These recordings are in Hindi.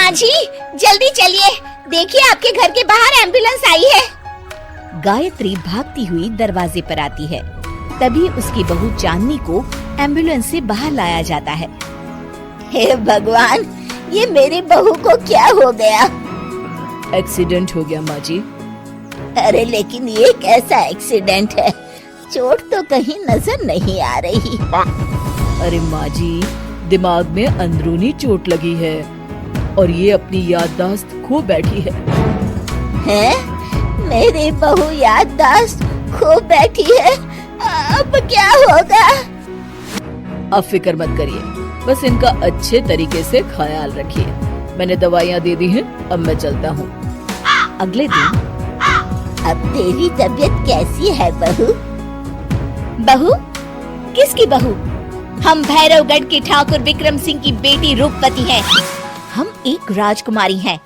माँ जी जल्दी चलिए, देखिए आपके घर के बाहर एम्बुलेंस आई है। गायत्री भागती हुई दरवाजे पर आती है। तभी उसकी बहू चांदनी को एम्बुलेंस से बाहर लाया जाता है। हे भगवान, ये मेरी बहू को क्या हो गया? एक्सीडेंट हो गया माँ जी। अरे लेकिन ये कैसा एक्सीडेंट है? चोट तो कहीं नजर नहीं आ रही। अरे माँ जी, दिमाग में अंदरूनी चोट लगी है और ये अपनी याददाश्त खो बैठी है। हैं? मेरी बहू याददाश्त खो बैठी है, अब क्या होगा? अब फिक्र मत करिए, बस इनका अच्छे तरीके से ख्याल रखिए। मैंने दवाइयाँ दे दी हैं, अब मैं चलता हूँ। अगले दिन अब तेरी तबीयत कैसी है बहू? बहू? किसकी बहू? हम भैरवगढ़ के ठाकुर विक्रम सिंह की बेटी रूपवती हैं। हम एक राजकुमारी हैं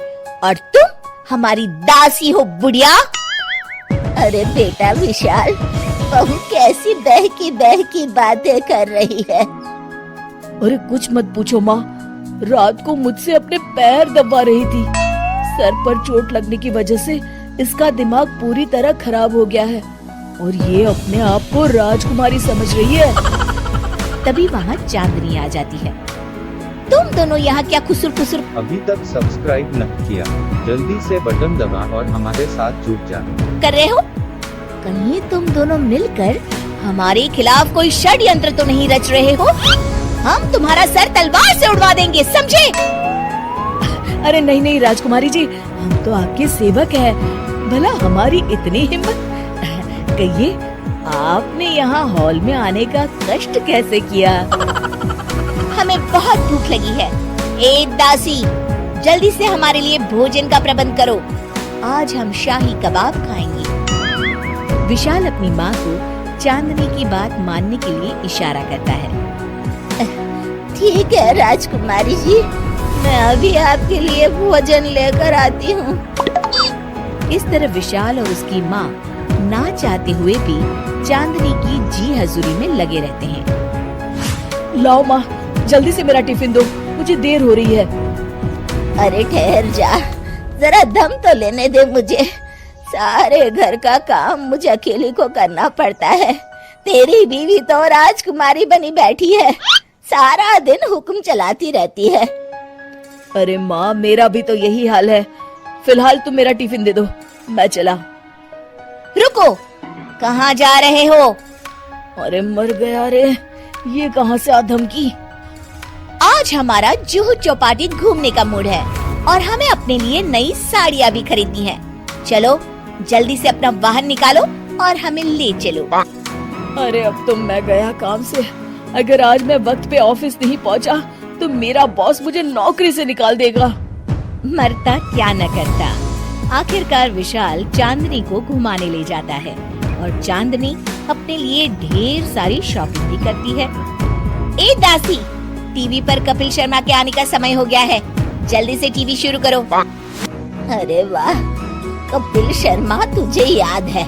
और तुम हमारी दासी हो बुढ़िया। अरे बेटा विशाल, बहू कैसी बहकी बातें कर रही है। अरे कुछ मत पूछो माँ, रात को मुझसे अपने पैर दबा रही थी। सर पर चोट लगने की वजह से इसका दिमाग पूरी तरह खराब हो गया है और ये अपने आप को राजकुमारी समझ रही है। तभी वहाँ चांदनी आ जाती है। तुम दोनों यहाँ क्या खुसुर खुसुर अभी तक सब्सक्राइब न किया, जल्दी से बटन दबा और हमारे साथ जुड़ जा। कर रहे हो? कहीं तुम दोनों मिलकर हमारे खिलाफ कोई षड्यंत्र तो नहीं रच रहे हो? हम तुम्हारा सर तलवार से उड़वा देंगे, समझे? अरे नहीं नहीं राजकुमारी जी, हम तो आपके सेवक हैं। भला हमारी इतनी हिम्मत? कहिए, आपने यहाँ हॉल में आने का कष्ट कैसे किया? हमें बहुत भूख लगी है। ए दासी, जल्दी से हमारे लिए भोजन का प्रबंध करो। आज हम शाही कबाब खाएंगे। विशाल अपनी माँ को चांदनी की बात मानने के लिए इशारा करता है। ठीक है राजकुमारी जी, मैं अभी आपके लिए भोजन लेकर आती हूँ। इस तरह विशाल और उसकी माँ ना चाहते हुए भी चांदनी की जी हजूरी में लगे रहते हैं। लाओ माँ, जल्दी से मेरा टिफिन दो, मुझे देर हो रही है। अरे ठहर जा, जरा दम तो लेने दे मुझे। सारे घर का काम मुझे अकेली को करना पड़ता है। तेरी बीवी तो राजकुमारी बनी बैठी है, सारा दिन हुक्म चलाती रहती है। अरे माँ, मेरा भी तो यही हाल है। फिलहाल तुम मेरा टिफिन दे दो, मैं चला। रुको, कहाँ जा रहे हो? अरे मर गया रे, ये कहाँ से आ धमकी? आज हमारा जुहू चौपाटी घूमने का मूड है और हमें अपने लिए नई साड़ियाँ भी खरीदनी है। चलो जल्दी से अपना वाहन निकालो और हमें ले चलो। अरे अब तो मैं गया काम से। अगर आज मैं वक्त पे ऑफिस नहीं पहुँचा तो मेरा बॉस मुझे नौकरी से निकाल देगा। मरता क्या न करता। आखिरकार विशाल चांदनी को घुमाने ले जाता है और चांदनी अपने लिए ढेर सारी शॉपिंग भी करती है। ए दासी, टीवी पर कपिल शर्मा के आने का समय हो गया है, जल्दी से टीवी शुरू करो। अरे वाह, कपिल शर्मा तुझे याद है,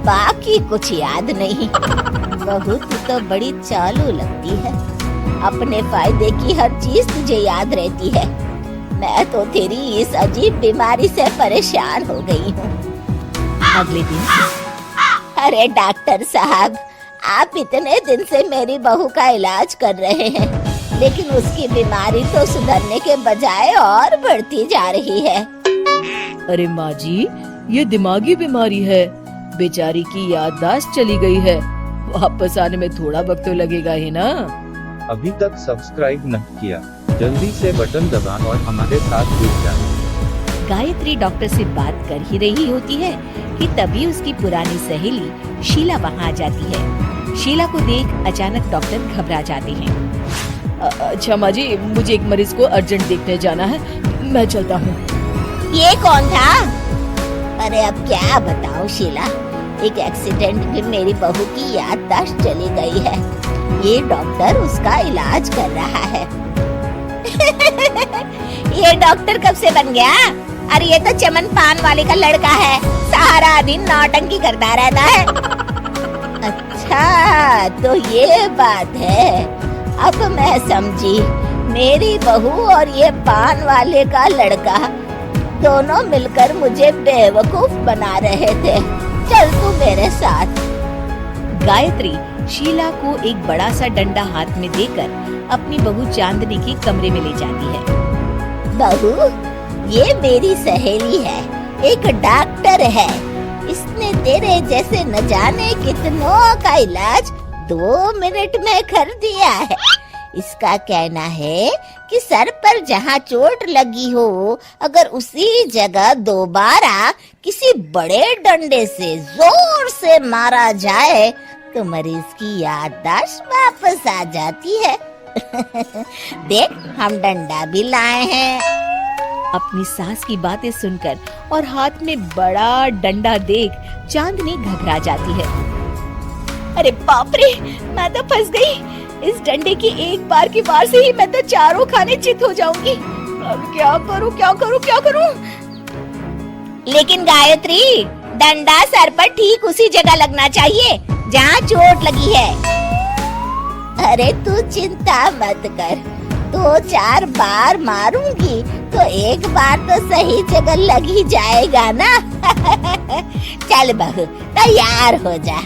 बाकी कुछ याद नहीं। बहू तू तो बड़ी चालू लगती है, अपने फायदे की हर चीज तुझे याद रहती है। मैं तो तेरी इस अजीब बीमारी से परेशान हो गई हूँ। अगले दिन, अरे डॉक्टर साहब, आप इतने दिन से मेरी बहू का इलाज कर रहे हैं, लेकिन उसकी बीमारी तो सुधरने के बजाय और बढ़ती जा रही है। अरे माँ जी, ये दिमागी बीमारी है। बेचारी की याददाश्त चली गई है, वापस आने में थोड़ा वक्त तो लगेगा ही ना। अभी तक सब्सक्राइब न किया, जल्दी से बटन दबा और हमारे साथ जुड़ जा। गायत्री डॉक्टर से बात कर ही रही होती है कि तभी उसकी पुरानी सहेली शीला वहाँ आ जाती है। शीला को देख अचानक डॉक्टर घबरा जाते हैं। अच्छा माँ जी, मुझे एक मरीज को अर्जेंट देखने जाना है, मैं चलता हूँ। ये कौन था? अरे अब क्या बताऊँ शीला, एक एक्सीडेंट में मेरी बहू की याददाश्त चली गई है। ये डॉक्टर उसका इलाज कर रहा है। ये डॉक्टर कब से बन गया? अरे ये तो चमन पान वाले का लड़का है, सारा दिन नौटंकी करता रहता है। अच्छा तो ये बात है, अब मैं समझी। मेरी बहू और ये पान वाले का लड़का दोनों मिलकर मुझे बेवकूफ बना रहे थे। चल तू मेरे साथ। गायत्री शीला को एक बड़ा सा डंडा हाथ में देकर अपनी बहू चांदनी के कमरे में ले जाती है। बहू, ये मेरी सहेली है, एक डॉक्टर है। इसने तेरे जैसे न जाने कितनों का इलाज 2 मिनट में कर दिया है। इसका कहना है कि सर पर जहाँ चोट लगी हो, अगर उसी जगह दोबारा किसी बड़े डंडे से जोर से मारा जाए तो मरीज की याददाश्त वापस आ जाती है। देख, हम डंडा भी लाए हैं। अपनी सास की बातें सुनकर और हाथ में बड़ा डंडा देख चांदनी घबरा जाती है। अरे बाप रे, मैं तो फंस गई। इस डंडे की एक बार की वार से ही मैं तो चारों खाने चित हो जाऊंगी। अब क्या करूं, क्या करूं, क्या करूं? लेकिन गायत्री, डंडा सर पर ठीक उसी जगह लगना चाहिए जहाँ चोट लगी है। अरे तू चिंता मत कर, 2-4 बार मारूंगी तो एक बार तो सही जगह लग ही जाएगा ना। चल बहू, तैयार हो जा।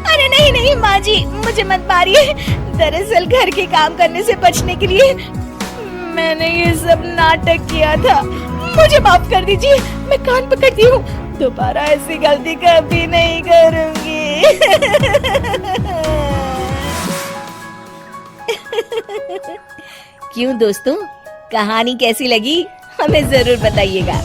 अरे नहीं नहीं माँ जी, मुझे मत मारिए। दरअसल घर के काम करने से बचने के लिए मैंने ये सब नाटक किया था। मुझे माफ कर दीजिए, मैं कान पकड़ती हूँ। दोबारा ऐसी गलती कभी नहीं करूंगी। क्यों दोस्तों, कहानी कैसी लगी हमें जरूर बताइएगा।